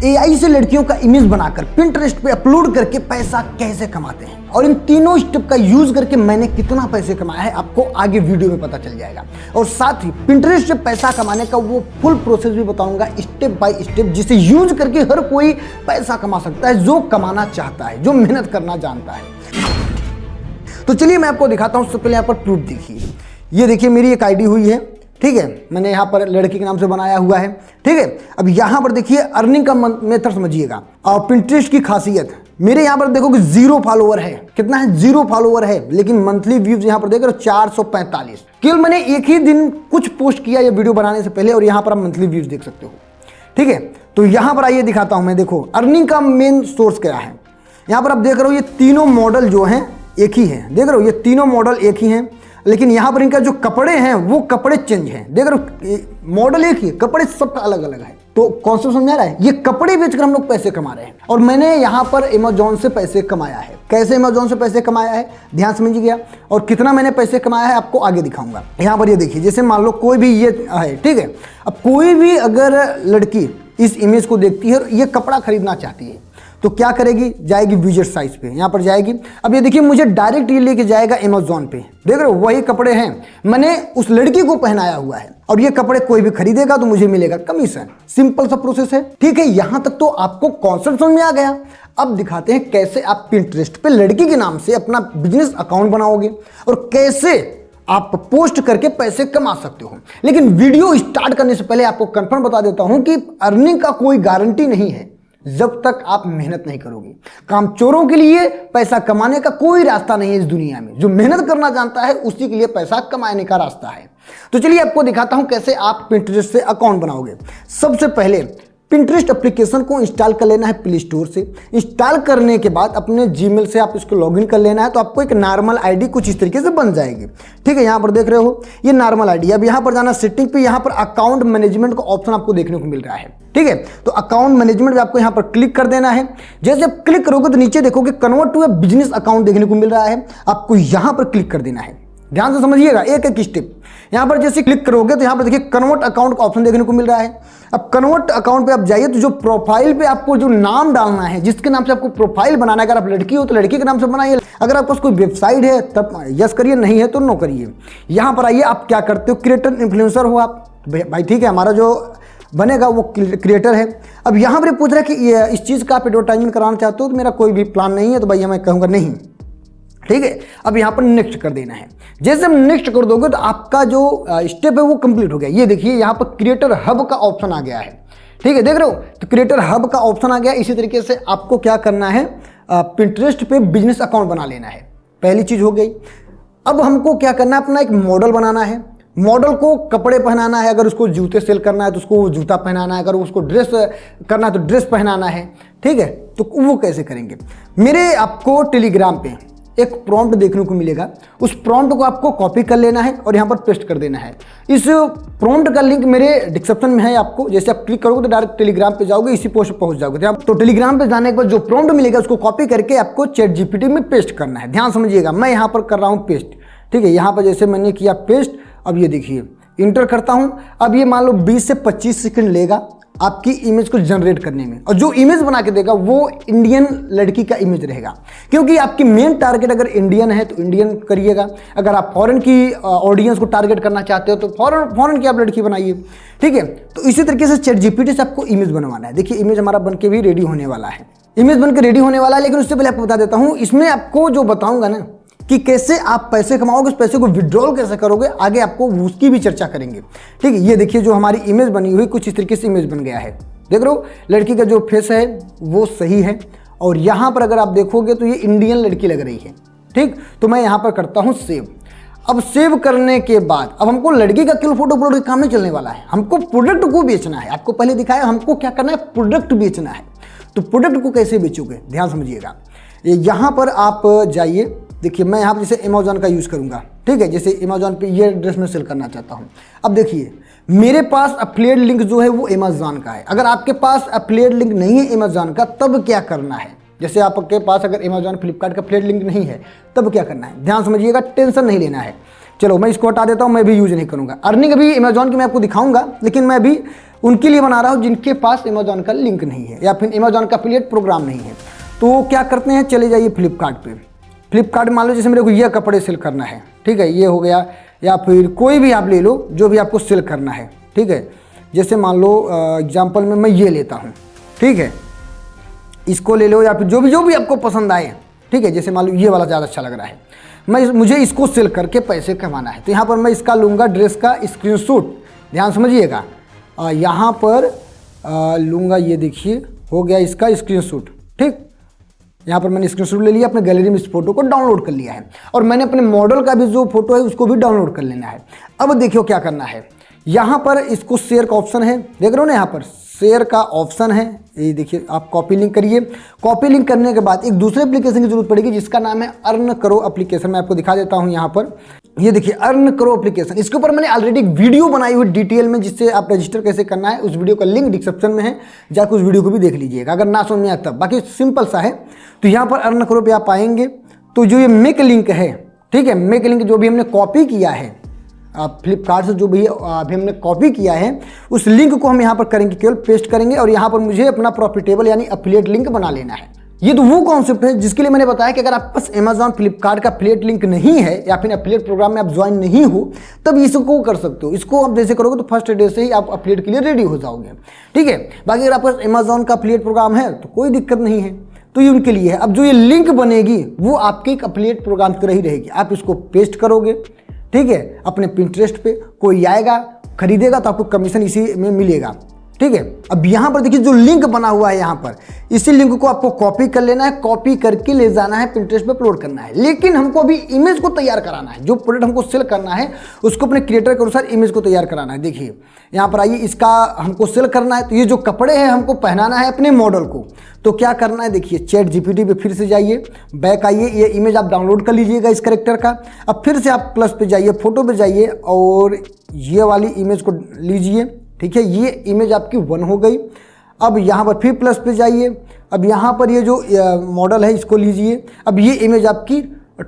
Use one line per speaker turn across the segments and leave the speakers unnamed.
AI से लड़कियों का इमेज बनाकर पिंटरेस्ट पे अपलोड करके पैसा कैसे कमाते हैं और इन तीनों स्टेप का यूज करके मैंने कितना पैसे कमाया है आपको आगे वीडियो में पता चल जाएगा। और साथ ही पिंटरेस्ट से पैसा कमाने का वो फुल प्रोसेस भी बताऊंगा स्टेप बाय स्टेप, जिसे यूज करके हर कोई पैसा कमा सकता है जो कमाना चाहता है, जो मेहनत करना जानता है। तो चलिए मैं आपको दिखाता हूं। सबसे पहले यहाँ पर प्रूफ देखिए, ये देखिए मेरी एक आईडी हुई है, ठीक है, मैंने यहाँ पर लड़की के नाम से बनाया हुआ है, ठीक है। अब यहाँ पर देखिए अर्निंग का मेथड समझिएगा और पिंटरेस्ट की खासियत, मेरे यहाँ पर देखो कि 0 फॉलोवर है। कितना है? 0 फॉलोवर है, लेकिन मंथली व्यूज यहाँ पर देख रहे हो 445। केवल मैंने एक ही दिन कुछ पोस्ट किया ये वीडियो बनाने से पहले और यहाँ पर आप मंथली व्यूज देख सकते हो, ठीक है। तो यहाँ पर आइए दिखाता हूँ मैं। देखो अर्निंग का मेन सोर्स क्या है। यहाँ पर आप देख रहे हो ये तीनों मॉडल जो हैं एक ही है, देख रहे हो ये तीनों मॉडल एक ही हैं, लेकिन यहाँ पर इनका जो कपड़े हैं वो कपड़े चेंज हैं। देख रहे हो मॉडल एक ही, कपड़े सबका अलग अलग है। तो कॉन्सेप्ट समझ आ रहा है? ये कपड़े बेचकर हम लोग पैसे कमा रहे हैं और मैंने यहाँ पर अमेजोन से पैसे कमाया है। कैसे अमेजोन से पैसे कमाया है ध्यान समझिएगा, और कितना मैंने पैसे कमाया है आपको आगे दिखाऊंगा। यहाँ पर ये देखिए, जैसे मान लो कोई भी ये है, ठीक है। अब कोई भी अगर लड़की इस इमेज को देखती है और ये कपड़ा खरीदना चाहती है तो क्या करेगी? जाएगी विजिट साइट पे, यहाँ पर जाएगी। अब ये देखिए मुझे डायरेक्ट ये लेके जाएगा अमेजोन पे, देख रहे हो वही कपड़े हैं, मैंने उस लड़की को पहनाया हुआ है और ये कपड़े कोई भी खरीदेगा तो मुझे मिलेगा कमीशन। सिंपल सा प्रोसेस है, ठीक है। यहाँ तक तो आपको कॉन्सेप्ट समझ में आ गया। अब दिखाते हैं कैसे आप पिंटरेस्ट पे लड़की के नाम से अपना बिजनेस अकाउंट बनाओगे और कैसे आप पोस्ट करके पैसे कमा सकते हो। लेकिन वीडियो स्टार्ट करने से पहले आपको कंफर्म बता देता हूं कि अर्निंग का कोई गारंटी नहीं है जब तक आप मेहनत नहीं करोगे। कामचोरों के लिए पैसा कमाने का कोई रास्ता नहीं है इस दुनिया में। जो मेहनत करना जानता है उसी के लिए पैसा कमाने का रास्ता है। तो चलिए आपको दिखाता हूं कैसे आप पिंटरेस्ट से अकाउंट बनाओगे। सबसे पहले पिंटरेस्ट एप्लीकेशन को इंस्टॉल कर लेना है प्ले स्टोर से। इंस्टॉल करने के बाद अपने जीमेल से आप इसको लॉगिन कर लेना है, तो आपको एक नॉर्मल आईडी कुछ इस तरीके से बन जाएगी, ठीक है। यहाँ पर देख रहे हो ये नॉर्मल आईडी। अब यहाँ पर जाना सेटिंग पे, यहाँ पर अकाउंट मैनेजमेंट का ऑप्शन आपको देखने को मिल रहा है, ठीक है। तो अकाउंट मैनेजमेंट पे आपको यहाँ पर क्लिक कर देना है। जैसे आप क्लिक करोगे तो नीचे देखोगे convert to a business account देखने को मिल रहा है, आपको यहाँ पर क्लिक कर देना है। ध्यान से समझिएगा एक एक स्टेप। यहाँ पर जैसे क्लिक करोगे तो यहाँ पर देखिए कन्वर्ट अकाउंट का ऑप्शन देखने को मिल रहा है। अब कन्वर्ट अकाउंट पे आप जाइए तो जो प्रोफाइल पे आपको जो नाम डालना है, जिसके नाम से आपको प्रोफाइल बनाना है, अगर आप लड़की हो तो लड़की के नाम से बनाइए, अगर आपके पास कोई वेबसाइट है तब यस करिए, नहीं है तो नो करिए। यहाँ पर आइए आप क्या करते हो, क्रिएटर इन्फ्लुएंसर हो आप भाई, ठीक है। हमारा जो बनेगा वो क्रिएटर है। अब यहाँ पर पूछ रहा है कि इस चीज़ का आप एडवर्टाइजमेंट कराना चाहते हो, तो मेरा कोई भी प्लान नहीं है, तो भाई मैं कहूँगा नहीं, ठीक है। अब यहाँ पर नेक्स्ट कर देना है। जैसे हम नेक्स्ट कर दोगे तो आपका जो स्टेप है वो कंप्लीट हो गया। ये देखिए यहाँ पर क्रिएटर हब का ऑप्शन आ गया है, ठीक है, देख रहे हो। तो क्रिएटर हब का ऑप्शन आ गया। इसी तरीके से आपको क्या करना है, पिंटरेस्ट पे बिजनेस अकाउंट बना लेना है। पहली चीज हो गई। अब हमको क्या करना है, अपना एक मॉडल बनाना है। मॉडल को कपड़े पहनाना है, अगर उसको जूते सेल करना है तो उसको जूता पहनाना है, अगर उसको ड्रेस करना है तो ड्रेस पहनाना है, ठीक है। तो वो कैसे करेंगे, मेरे आपको टेलीग्राम पे एक प्रॉम्प्ट देखने को मिलेगा, उस प्रॉम्प्ट को आपको कॉपी कर लेना है और यहाँ पर पेस्ट कर देना है। इस प्रॉम्प्ट का लिंक मेरे डिस्क्रिप्शन में है। आपको जैसे आप क्लिक करोगे तो डायरेक्ट टेलीग्राम पे जाओगे, इसी पोस्ट पर पहुंच जाओगे। तो टेलीग्राम पे जाने के बाद जो प्रॉम्प्ट मिलेगा उसको कॉपी करके आपको चैट जीपीटी में पेस्ट करना है। ध्यान समझिएगा, मैं यहाँ पर कर रहा हूँ पेस्ट, ठीक है। यहाँ पर जैसे मैंने किया पेस्ट, अब ये देखिए इंटर करता हूँ। अब ये मान लो 20 से 25 सेकंड लेगा आपकी इमेज को जनरेट करने में, और जो इमेज बना के देगा वो इंडियन लड़की का इमेज रहेगा, क्योंकि आपकी मेन टारगेट अगर इंडियन है तो इंडियन करिएगा। अगर आप फॉरेन की ऑडियंस को टारगेट करना चाहते हो तो फॉरेन की आप लड़की बनाइए, ठीक है। तो इसी तरीके से चैट जीपीटी से आपको इमेज बनवाना है। देखिए इमेज हमारा बन के भी रेडी होने वाला है, इमेज बन के रेडी होने वाला है। लेकिन उससे पहले आपको बता देता हूँ, इसमें आपको जो बताऊंगा ना कि कैसे आप पैसे कमाओगे, उस पैसे को विड्रॉल कैसे करोगे, आगे आपको उसकी भी चर्चा करेंगे, ठीक है। ये देखिए जो हमारी इमेज बनी हुई कुछ इस तरीके से इमेज बन गया है, देख रहे हो। लड़की का जो फेस है वो सही है और यहाँ पर अगर आप देखोगे तो ये इंडियन लड़की लग रही है, ठीक। तो मैं यहाँ पर करता हूँ सेव। अब सेव करने के बाद अब हमको लड़की का केवल फोटो अपलोड काम नहीं चलने वाला है, हमको प्रोडक्ट को बेचना है। आपको पहले दिखाया हमको क्या करना है, प्रोडक्ट बेचना है। तो प्रोडक्ट को कैसे बेचोगे, ध्यान समझिएगा। यहाँ पर आप जाइए, देखिए मैं यहाँ पर जैसे अमेजोन का यूज़ करूँगा, ठीक है। जैसे अमेजोन पे ये ड्रेस मैं सेल करना चाहता हूँ। अब देखिए मेरे पास एफिलिएट लिंक जो है वो अमेजोन का है। अगर आपके पास एफिलिएट लिंक नहीं है अमेजोन का, तब क्या करना है, जैसे आपके पास अगर अमेजोन फ्लिपकार्ट का एफिलिएट लिंक नहीं है तब क्या करना है, ध्यान समझिएगा, टेंशन नहीं लेना है। चलो मैं इसको हटा देता हूँ, मैं भी यूज नहीं करूँगा। अर्निंग अभी अमेजोन की मैं आपको दिखाऊंगा, लेकिन मैं अभी उनके लिए बना रहा हूँ जिनके पास अमेजॉन का लिंक नहीं है या फिर अमेजॉन का एफिलिएट प्रोग्राम नहीं है। तो क्या करते हैं, चले जाइए फ्लिपकार्ट पे। फ्लिपकार्ट मान लो जैसे मेरे को ये कपड़े सेल करना है, ठीक है, ये हो गया, या फिर कोई भी आप ले लो जो भी आपको सेल करना है, ठीक है। जैसे मान लो एग्जाम्पल में मैं ये लेता हूँ, ठीक है, इसको ले लो, या फिर जो भी आपको पसंद आए, ठीक है। जैसे मान लो ये वाला ज़्यादा अच्छा लग रहा है, मुझे इसको सेल करके पैसे कमाना है, तो यहाँ पर मैं इसका लूँगा ड्रेस का स्क्रीनशॉट, ध्यान समझिएगा। यहाँ पर लूँगा, ये देखिए हो गया इसका स्क्रीनशॉट, ठीक। यहाँ पर मैंने स्क्रीनशॉट ले लिया, अपने गैलरी में इस फोटो को डाउनलोड कर लिया है, और मैंने अपने मॉडल का भी जो फोटो है उसको भी डाउनलोड कर लेना है। अब देखियो क्या करना है, यहाँ पर इसको शेयर का ऑप्शन है, देख रहे हो ना, यहाँ पर शेयर का ऑप्शन है, ये देखिए, आप कॉपी लिंक करिए। कॉपी लिंक करने के बाद एक दूसरे एप्लीकेशन की जरूरत पड़ेगी जिसका नाम है अर्न करो एप्लीकेशन। मैं आपको दिखा देता हूँ यहाँ पर, ये देखिए अर्न करो एप्लीकेशन। इसके ऊपर मैंने ऑलरेडी एक वीडियो बनाई हुई डिटेल में, जिससे आप रजिस्टर कैसे करना है, उस वीडियो का लिंक डिस्क्रिप्शन में है, जाकर उस वीडियो को भी देख लीजिएगा अगर ना समझ में आया तब। बाकी सिंपल सा है। तो यहाँ पर अर्न करो पे आप आएंगे तो जो ये मेक लिंक है, ठीक है, मेक लिंक जो भी हमने कॉपी किया है फ्लिपकार्ट से, जो भी अभी हमने कॉपी किया है, उस लिंक को हम यहाँ पर करेंगे, केवल पेस्ट करेंगे, और यहाँ पर मुझे अपना प्रॉफिटेबल यानी एफिलिएट लिंक बना लेना है। ये तो वो कॉन्सेप्ट है जिसके लिए मैंने बताया कि अगर आपके पास अमेजॉन फ्लिपकार्ट का एफिलिएट लिंक नहीं है या फिर एफिलिएट प्रोग्राम में आप ज्वाइन नहीं हो, तब इसको कर सकते हो। इसको आप जैसे करोगे तो फर्स्ट डे से ही आप एफिलिएट के लिए रेडी हो जाओगे, ठीक है। बाकी अगर आपके पास अमेजॉन का एफिलिएट प्रोग्राम है तो कोई दिक्कत नहीं है, तो ये उनके लिए है। अब जो ये लिंक बनेगी वो आपके एक एफिलिएट प्रोग्राम की तरह ही रहेगी। आप इसको पेस्ट करोगे, ठीक है, अपने पिंटरेस्ट पे, कोई आएगा खरीदेगा तो आपको कमीशन इसी में मिलेगा, ठीक है। अब यहाँ पर देखिए जो लिंक बना हुआ है, यहाँ पर इसी लिंक को आपको कॉपी कर लेना है, कॉपी करके ले जाना है, पिंटरेस्ट पे अपलोड करना है। लेकिन हमको अभी इमेज को तैयार कराना है, जो प्रोडक्ट हमको सेल करना है उसको अपने क्रिएटर के अनुसार इमेज को तैयार कराना है। देखिए यहाँ पर आइए, इसका हमको सेल करना है, तो ये जो कपड़े हैं हमको पहनाना है अपने मॉडल को। तो क्या करना है, देखिए चैट जीपीटी पे फिर से जाइए, बैक आइए, ये इमेज आप डाउनलोड कर लीजिएगा इस कैरेक्टर का। अब फिर से आप प्लस पे जाइए, फोटो पे जाइए, और ये वाली इमेज को लीजिए, ठीक है। ये इमेज आपकी 1 हो गई। अब यहाँ पर फिर प्लस पे जाइए, अब यहाँ पर ये जो मॉडल है इसको लीजिए, अब ये इमेज आपकी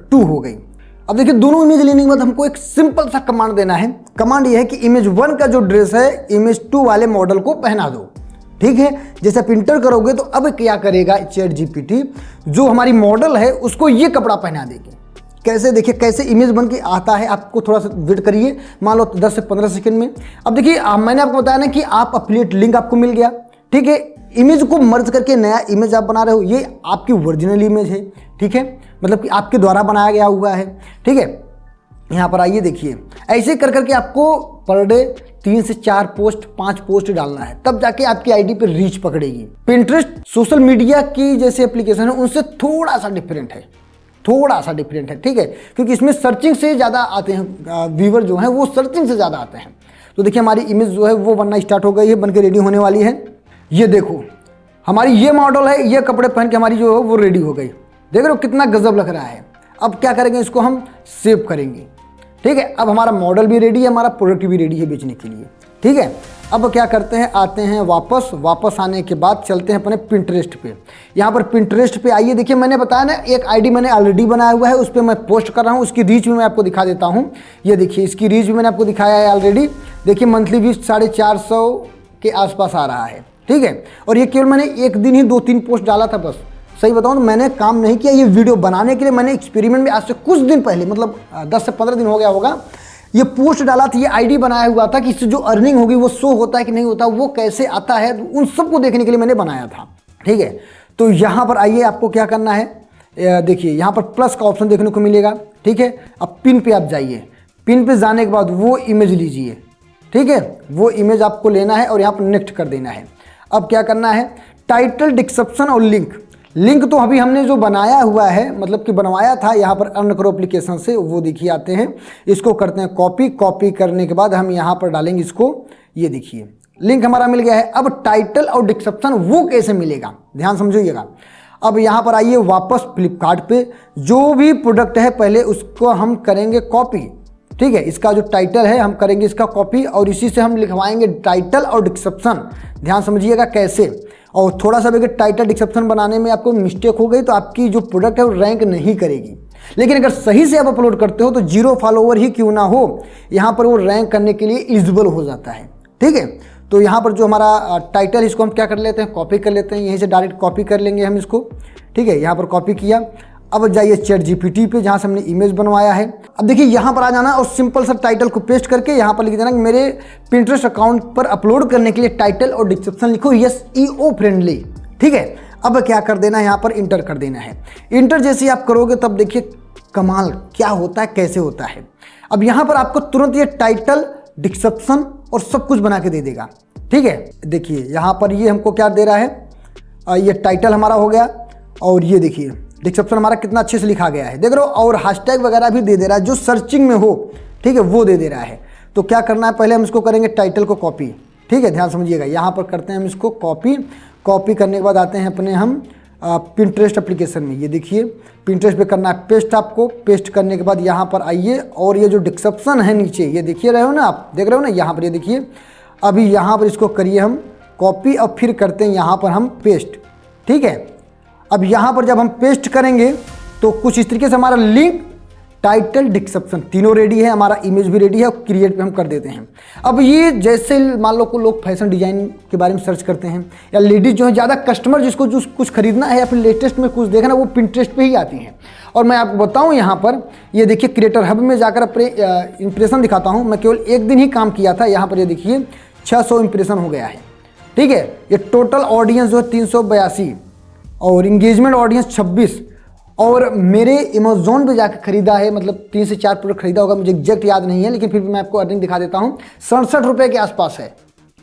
2 हो गई। अब देखिए दोनों इमेज लेने के बाद हमको एक सिंपल सा कमांड देना है। कमांड ये है कि इमेज 1 का जो ड्रेस है इमेज 2 वाले मॉडल को पहना दो, ठीक है। जैसे आप इंटर करोगे तो अब क्या करेगा चैट जीपीटी, जो हमारी मॉडल है उसको ये कपड़ा पहना देगी। कैसे, देखिए कैसे इमेज बन के आता है, आपको थोड़ा सा वेट करिए, मान लो 10 से 15 सेकंड में। अब देखिए मैंने आपको बताया ना कि आप एफिलिएट लिंक आपको मिल गया, ठीक है। इमेज को मर्ज करके नया इमेज आप बना रहे हो, ये आपकी ओरिजिनल इमेज है, ठीक है, मतलब कि आपके द्वारा बनाया गया हुआ है, ठीक है। यहाँ पर आइए, देखिए ऐसे कर करके आपको पर डे 3 से 4 पोस्ट 5 पोस्ट डालना है, तब जाके आपकी आईडी पे रीच पकड़ेगी। पिंटरेस्ट सोशल मीडिया की जैसे एप्लीकेशन है उनसे थोड़ा सा डिफरेंट है, थोड़ा सा डिफरेंट है, ठीक है, क्योंकि इसमें सर्चिंग से ज़्यादा आते हैं, व्यूवर जो हैं वो सर्चिंग से ज़्यादा आते हैं। तो देखिए हमारी इमेज जो है वो बनना स्टार्ट हो गई है, बन के रेडी होने वाली है। ये देखो हमारी ये मॉडल है, ये कपड़े पहन के हमारी जो है वो रेडी हो गई। देख रहे हो कितना गजब लग रहा है। अब क्या करेंगे, इसको हम सेव करेंगे, ठीक है। अब हमारा मॉडल भी रेडी है, हमारा प्रोडक्ट भी रेडी है बेचने के लिए, ठीक है। अब क्या करते हैं, आते हैं वापस आने के बाद चलते हैं अपने पिंटरेस्ट पे। यहाँ पर पिंटरेस्ट पे आइए, देखिए मैंने बताया ना एक आईडी मैंने ऑलरेडी बनाया हुआ है, उस पर मैं पोस्ट कर रहा हूँ, उसकी रीच भी मैं आपको दिखा देता हूँ। ये देखिए इसकी रीच भी मैंने आपको दिखाया है ऑलरेडी। देखिए मंथली व्यूज 450 के आसपास आ रहा है, ठीक है। और ये केवल मैंने एक दिन ही 2-3 पोस्ट डाला था बस। सही बताऊँ तो मैंने काम नहीं किया, ये वीडियो बनाने के लिए मैंने एक्सपेरिमेंट में आज से कुछ दिन पहले, मतलब 10 से 15 दिन हो गया होगा, ये पोस्ट डाला था, ये आईडी बनाया हुआ था कि इससे जो अर्निंग होगी वो शो होता है कि नहीं होता, वो कैसे आता है, उन सबको देखने के लिए मैंने बनाया था, ठीक है। तो यहाँ पर आइए, आपको क्या करना है, देखिए यहाँ पर प्लस का ऑप्शन देखने को मिलेगा, ठीक है। अब पिन पे आप जाइए, पिन पे जाने के बाद वो इमेज लीजिए, ठीक है, वो इमेज आपको लेना है और यहाँ पर नेक्स्ट कर देना है। अब क्या करना है, टाइटल, डिस्क्रिप्शन और लिंक तो अभी हमने जो बनाया हुआ है, मतलब कि बनवाया था यहाँ पर अर्न करो एप्लीकेशन से, वो देखिए आते हैं, इसको करते हैं कॉपी करने के बाद हम यहाँ पर डालेंगे इसको। ये देखिए लिंक हमारा मिल गया है। अब टाइटल और डिस्क्रिप्शन वो कैसे मिलेगा, ध्यान समझिएगा। अब यहाँ पर आइए वापस फ्लिपकार्ट पे, जो भी प्रोडक्ट है पहले उसको हम करेंगे कॉपी, ठीक है। इसका जो टाइटल है हम करेंगे इसका कॉपी और इसी से हम लिखवाएंगे टाइटल और डिस्क्रिप्शन। ध्यान समझिएगा कैसे। और थोड़ा सा अगर टाइटल डिस्क्रिप्शन बनाने में आपको मिस्टेक हो गई तो आपकी जो प्रोडक्ट है वो रैंक नहीं करेगी, लेकिन अगर सही से आप अपलोड करते हो तो 0 फॉलोवर ही क्यों ना हो, यहाँ पर वो रैंक करने के लिए एलिजिबल हो जाता है, ठीक है। तो यहाँ पर जो हमारा टाइटल, इसको हम क्या कर लेते हैं, कॉपी कर लेते हैं, यहीं से डायरेक्ट कॉपी कर लेंगे हम इसको। ठीक है, यहाँ पर कॉपी किया। अब जाइए ChatGPT पे जहाँ से हमने इमेज बनवाया है। अब देखिए यहाँ पर आ जाना और सिंपल सा टाइटल को पेस्ट करके यहाँ पर लिख देना कि मेरे Pinterest अकाउंट पर अपलोड करने के लिए टाइटल और डिस्क्रिप्शन लिखो SEO फ्रेंडली। ठीक है, अब क्या कर देना है, यहाँ पर इंटर कर देना है। इंटर जैसे ही आप करोगे तब देखिए कमाल क्या होता है, कैसे होता है। अब यहाँ पर आपको तुरंत ये टाइटल, डिस्क्रिप्शन और सब कुछ बना के दे देगा। ठीक है, देखिए यहाँ पर ये हमको क्या दे रहा है, ये टाइटल हमारा हो गया और ये देखिए डिस्क्रिप्शन हमारा कितना अच्छे से लिखा गया है, देख रहे हो, और हैशटैग वगैरह भी दे दे रहा है जो सर्चिंग में हो। ठीक है, वो दे दे रहा है। तो क्या करना है, पहले हम इसको करेंगे टाइटल को कॉपी। ठीक है, ध्यान समझिएगा, यहाँ पर करते हैं हम इसको कॉपी। कॉपी करने के बाद आते हैं अपने हम Pinterest एप्लीकेशन में। ये देखिए Pinterest पे करना है पेस्ट आपको। पेस्ट करने के बाद यहाँ पर आइए और ये जो डिस्क्रिप्शन है नीचे, ये देखिए रहे हो ना आप, देख रहे हो ना, यहाँ पर ये देखिए। अभी यहाँ पर इसको करिए हम कॉपी और फिर करते हैं यहाँ पर हम पेस्ट। ठीक है, अब यहाँ पर जब हम पेस्ट करेंगे तो कुछ इस तरीके से हमारा लिंक, टाइटल, डिस्क्रिप्शन तीनों रेडी है, हमारा इमेज भी रेडी है और क्रिएट पे हम कर देते हैं। अब ये जैसे मान लो को लोग फैशन डिजाइन के बारे में सर्च करते हैं, या लेडीज जो है ज़्यादा कस्टमर जिसको जो कुछ खरीदना है या फिर लेटेस्ट में कुछ देखना, वो Pinterest पे ही आती हैं। और मैं आपको बताऊँ यहाँ पर, ये देखिए क्रिएटर हब में जाकर अपने इंप्रेशन दिखाता हूँ। मैं केवल एक दिन ही काम किया था, यहाँ पर ये देखिए 600 इंप्रेशन हो गया है। ठीक है, ये टोटल ऑडियंस जो है 382 और इंगेजमेंट ऑडियंस 26, और मेरे अमेज़ॉन पे जाकर खरीदा है, मतलब 3 से 4 प्रोडक्ट खरीदा होगा, मुझे एग्जैक्ट याद नहीं है, लेकिन फिर भी मैं आपको अर्निंग दिखा देता हूँ। 67 रुपये के आसपास है,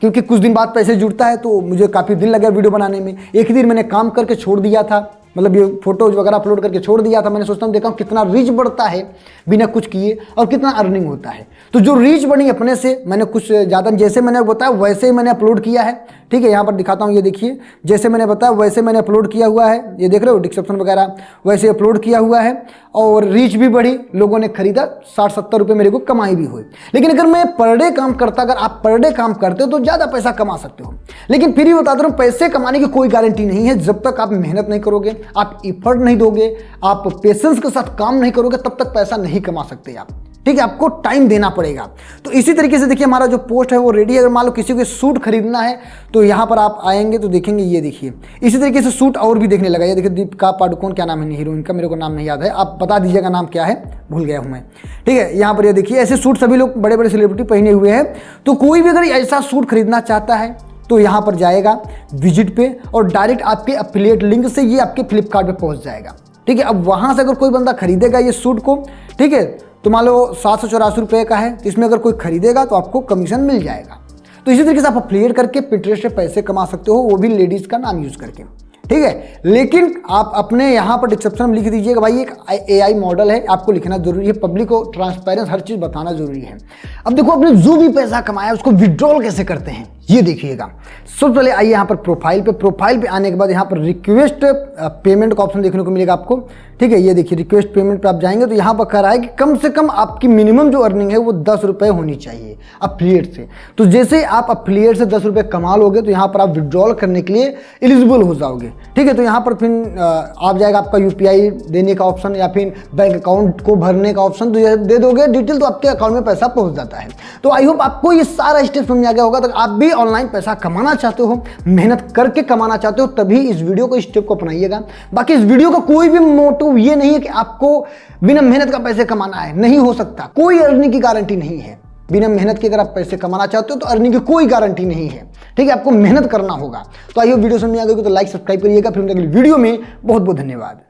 क्योंकि कुछ दिन बाद पैसे जुड़ता है, तो मुझे काफ़ी दिन लगा वीडियो बनाने में। एक ही दिन मैंने काम करके छोड़ दिया था, मतलब ये फोटोज वगैरह अपलोड करके छोड़ दिया था। मैंने सोचता हूँ देखा हूँ कितना रीच बढ़ता है बिना कुछ किए और कितना अर्निंग होता है। तो जो रीच बढ़ी अपने से, मैंने कुछ ज़्यादा, जैसे मैंने बताया वैसे ही मैंने अपलोड किया है। ठीक है, यहाँ पर दिखाता हूँ, ये देखिए जैसे मैंने बताया वैसे मैंने अपलोड किया हुआ है। ये देख रहे हो डिस्क्रिप्शन वगैरह वैसे अपलोड किया हुआ है, और रीच भी बढ़ी, लोगों ने खरीदा, 60-70 रुपये मेरे को कमाई भी हुई। लेकिन अगर मैं पर डे काम करता, अगर आप पर डे काम करते हो तो ज़्यादा पैसा कमा सकते हो। लेकिन फिर भी बता दे रहा हूँ, पैसे कमाने की कोई गारंटी नहीं है। जब तक आप मेहनत नहीं करोगे, आप एफर्ट नहीं दोगे, आप पेशेंस के साथ काम नहीं करोगे, तब तक पैसा नहीं कमा सकते आप। ठीक है, आपको टाइम देना पड़ेगा। तो इसी तरीके से देखिए हमारा जो पोस्ट है वो रेडी है। अगर मान लो किसी को सूट खरीदना है तो यहाँ पर आप आएंगे तो देखेंगे, ये देखिए इसी तरीके से सूट और भी देखने लगा। ये देखिए दीपिका पादुकोण, क्या नाम है हीरोइन का, मेरे को नाम नहीं याद है, आप बता दीजिएगा नाम क्या है, भूल गया हूँ मैं। ठीक है, यहाँ पर ये देखिए ऐसे सूट सभी लोग बड़े बड़े सेलिब्रिटी पहने हुए हैं। तो कोई भी अगर ऐसा सूट खरीदना चाहता है तो यहाँ पर जाएगा विजिट पे, और डायरेक्ट आपके एफिलिएट लिंक से ये आपके फ्लिपकार्ट पे पहुँच जाएगा। ठीक है, अब वहाँ से अगर कोई बंदा खरीदेगा ये सूट को, ठीक है, तो मान लो 784 रुपये का है, तो इसमें अगर कोई खरीदेगा तो आपको कमीशन मिल जाएगा। तो इसी तरीके से आप एफिलिएट करके Pinterest से पैसे कमा सकते हो, वो भी लेडीज़ का नाम यूज़ करके। ठीक है, लेकिन आप अपने यहाँ पर डिस्क्रिप्शन में लिख दीजिएगा भाई एक AI मॉडल है, आपको लिखना जरूरी है, पब्लिक को ट्रांसपेरेंस हर चीज़ बताना जरूरी है। अब देखो आपने जो भी पैसा कमाया उसको विड्रॉल कैसे करते हैं, ये देखिएगा। सबसे पहले आइए यहाँ पर प्रोफाइल पे आने के बाद यहाँ पर रिक्वेस्ट पेमेंट का ऑप्शन देखने को मिलेगा आपको। ठीक है, ये देखिए रिक्वेस्ट पेमेंट पे आप जाएंगे तो यहाँ पर कह रहा है कि कम से कम आपकी मिनिमम जो अर्निंग है वो 10 रुपये होनी चाहिए एफिलिएट से। तो जैसे आप एफिलिएट से 10 रुपये कमा लोगे तो यहाँ पर आप विड्रॉल करने के लिए एलिजिबल हो जाओगे। ठीक है, तो यहाँ पर फिर आप जाएगा आपका UPI देने का ऑप्शन या फिर बैंक अकाउंट को भरने का ऑप्शन, तो दे दोगे डिटेल तो आपके अकाउंट में पैसा पहुँच जाता है। तो आई होप आपको ये सारा स्टेप समझ आ गया होगा। तो आप भी ऑनलाइन पैसा कमाना चाहते हो, मेहनत करके कमाना चाहते हो, तभी इस वीडियो को, इस स्टेप को अपनाइएगा। बाकी इस वीडियो का कोई भी मोटिव ये नहीं है कि आपको बिना मेहनत का पैसे कमाना है, नहीं हो सकता। कोई अर्निंग की गारंटी नहीं है बिना मेहनत के। अगर आप पैसे कमाना चाहते हो तो अर्निंग की कोई गारंटी नहीं है। ठीक है, आपको मेहनत करना होगा। तो आइए वीडियो समझ में आ गई तो लाइक सब्सक्राइब करिएगा। फिर अगली वीडियो में बहुत बहुत धन्यवाद।